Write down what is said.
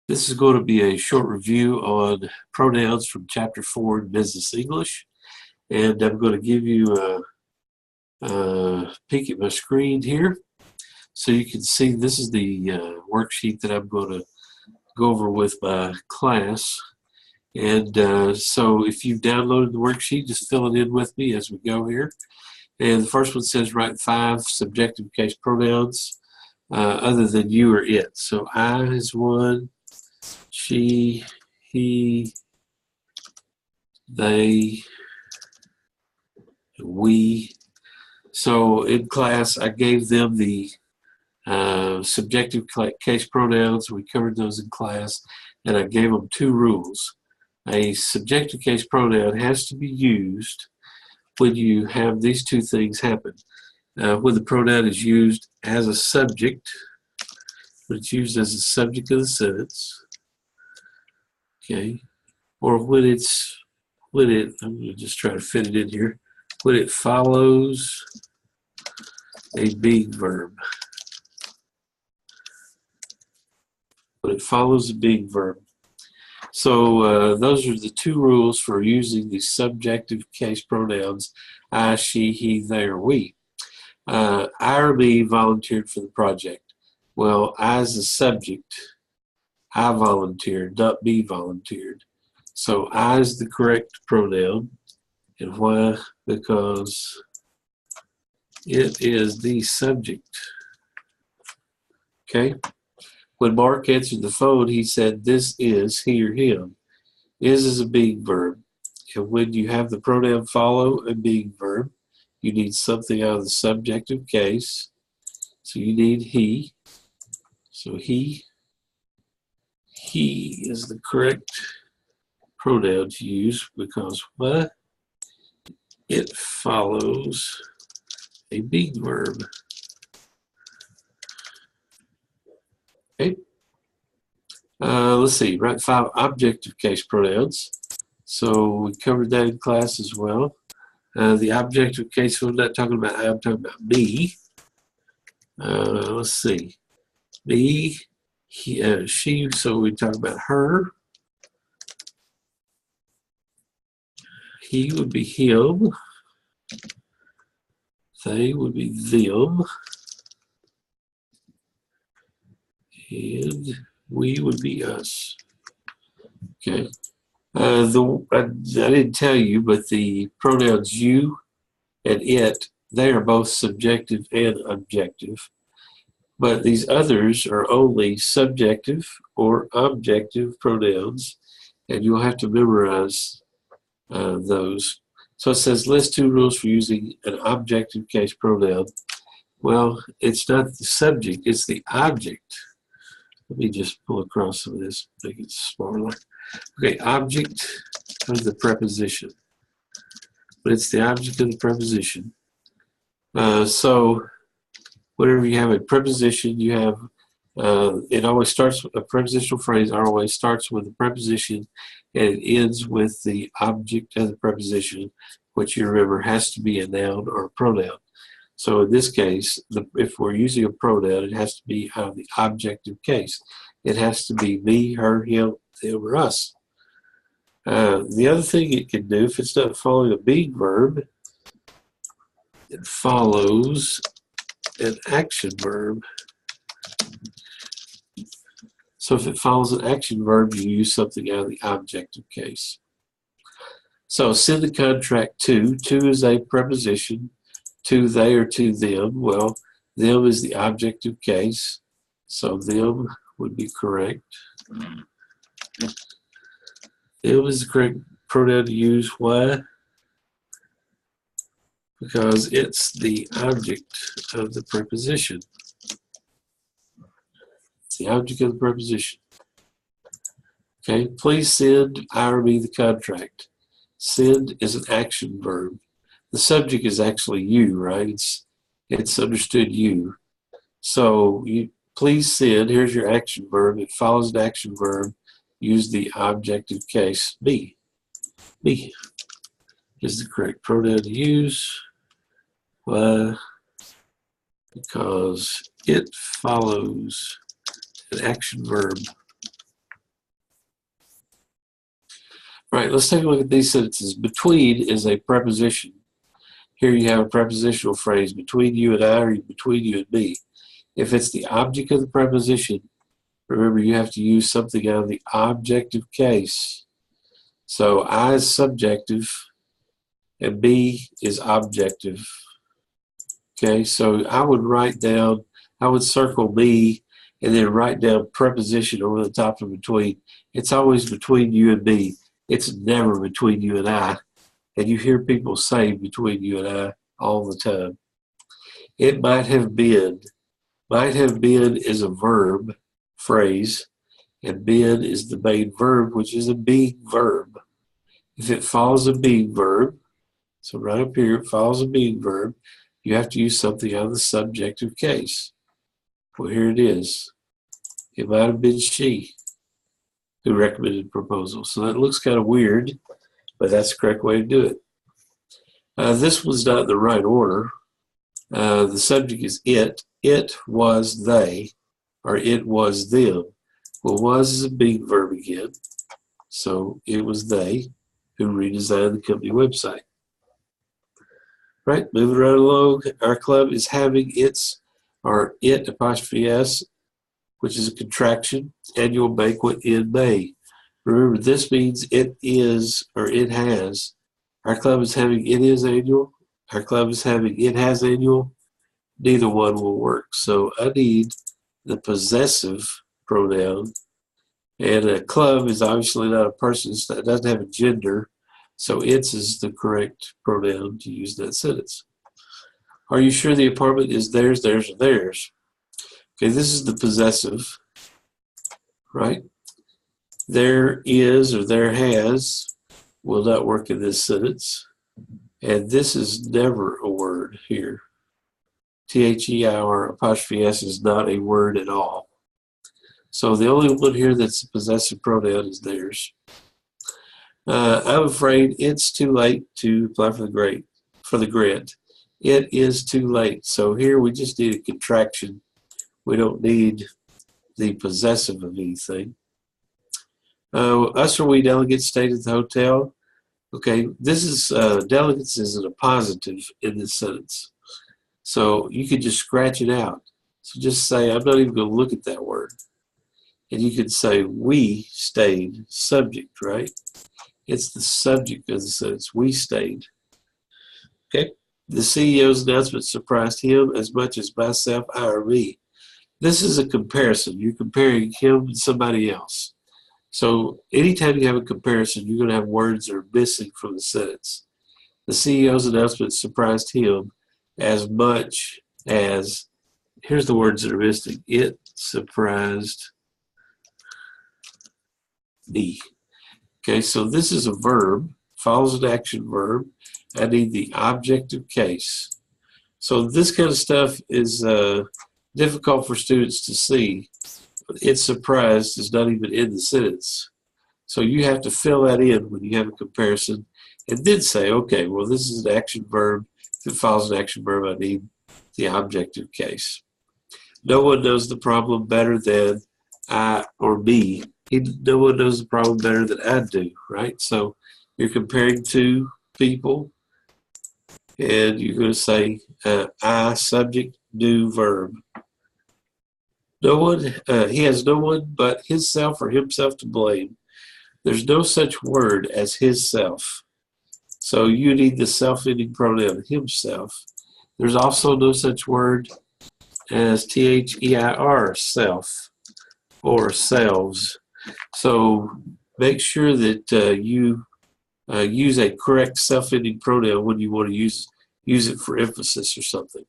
This is going to be a short review on pronouns from Chapter 4 in Business English. And I'm going to give you a peek at my screen here so you can see this is the worksheet that I'm going to go over with my class. And so if you've downloaded the worksheet, just fill it in with me as we go here. And the first one says write 5 subjective case pronouns other than you or it. So I is one. She, he, they, we. So in class, I gave them the subjective case pronouns. We covered those in class, and I gave them 2 rules. A subjective case pronoun has to be used when you have these 2 things happen. When the pronoun is used as a subject, when it's used as a subject of the sentence, okay, or when it, I'm going to just try to fit it in here, when it follows a being verb. When it follows a being verb. So those are the 2 rules for using the subjective case pronouns I, she, he, they, or we. I or me volunteered for the project. Well, I as the subject, I volunteered, not me volunteered. So I is the correct pronoun. And why? Because it is the subject. Okay? When Mark answered the phone, he said, this is he or him. Is a being verb. And when you have the pronoun follow a being verb, you need something out of the subjective case. So you need he. So he is the correct pronoun to use because what? It follows a being verb. Okay. Let's see, write 5 objective case pronouns. So we covered that in class as well. The objective case, I'm not talking about I, I'm talking about me. Let's see. Me, he, she, so we talk about her. He would be him. They would be them. And we would be us. Okay. I didn't tell you, but the pronouns you and it, they are both subjective and objective. But these others are only subjective or objective pronouns, and you'll have to memorize those. So it says list 2 rules for using an objective case pronoun. Well, it's not the subject, it's the object. Let me just pull across some of this, make it smaller. Okay, object of the preposition. But it's the object of the preposition. So whenever you have a preposition, you have, it always starts with a prepositional phrase, always starts with a preposition, and it ends with the object of the preposition, which you remember has to be a noun or a pronoun. So in this case, if we're using a pronoun, it has to be out of the objective case. It has to be me, her, him, them, or us. The other thing it can do, if it's not following a being verb, it follows an action verb. So if it follows an action verb, you use something out of the objective case. So send the contract to. To is a preposition. To they or to them. Well, them is the objective case. So them would be correct. Them is the correct pronoun to use. Why? Because it's the object of the preposition. It's the object of the preposition. Okay, please send I or me the contract. Send is an action verb. The subject is actually you, right? It's understood you. So you please send, here's your action verb. It follows an action verb. Use the objective case, me. Me is the correct pronoun to use. Why? Because it follows an action verb. All right, let's take a look at these sentences. Between is a preposition. Here you have a prepositional phrase, between you and I, or between you and me. If it's the object of the preposition, remember you have to use something out of the objective case. So I is subjective and me is objective. Okay, so I would circle me and then write down preposition over the top of between. It's always between you and me. It's never between you and I. And you hear people say between you and I all the time. It might have been. Might have been is a verb phrase, and been is the main verb, which is a being verb. If it follows a being verb, so right up here, it follows a being verb, you have to use something out of the subjective case. Well, here it is. It might have been she who recommended the proposal. So that looks kind of weird, but that's the correct way to do it. This was not in the right order. The subject is it. It was they, or it was them. Well, was is a being verb again. So it was they who redesigned the company website. Right, moving right along. Our club is having its, or it apostrophe S, which is a contraction, annual banquet in May. Remember, this means it is, or it has. Our club is having it is annual. Our club is having it has annual. Neither one will work. So I need the possessive pronoun. And a club is obviously not a person. It doesn't have a gender. So its is the correct pronoun to use in that sentence. Are you sure the apartment is theirs, theirs, or theirs? Okay, this is the possessive, right? There is or there has will not work in this sentence. And this is never a word here. T-H-E-I-R apostrophe S is not a word at all. So the only one here that's a possessive pronoun is theirs. I'm afraid it's too late to apply for the grant. It is too late. So here we just need a contraction. We don't need the possessive of anything. Us or we delegates stayed at the hotel. Okay, this is delegates is a positive in this sentence. So you could just scratch it out. So just say, I'm not even going to look at that word. And you could say, we stayed, subject, right? It's the subject of the sentence, we stayed. Okay, the CEO's announcement surprised him as much as myself, I, or me. This is a comparison. You're comparing him and somebody else. So anytime you have a comparison, you're going to have words that are missing from the sentence. The CEO's announcement surprised him as much as, here's the words that are missing. It surprised me. Okay, so this is a verb, follows an action verb. I need the objective case. So this kind of stuff is difficult for students to see. It's surprised is not even in the sentence. So you have to fill that in when you have a comparison and then say, okay, well, this is an action verb. If it follows an action verb, I need the objective case. No one knows the problem better than I or me. No one knows the problem better than I do, right? So you're comparing two people, and you're going to say I, subject, do, verb. No one, he has no one but himself or himself to blame. There's no such word as his self. So you need the self-ending pronoun himself. There's also no such word as T-H-E-I-R, self, or selves. So make sure that you use a correct self-ending pronoun when you want to use it for emphasis or something.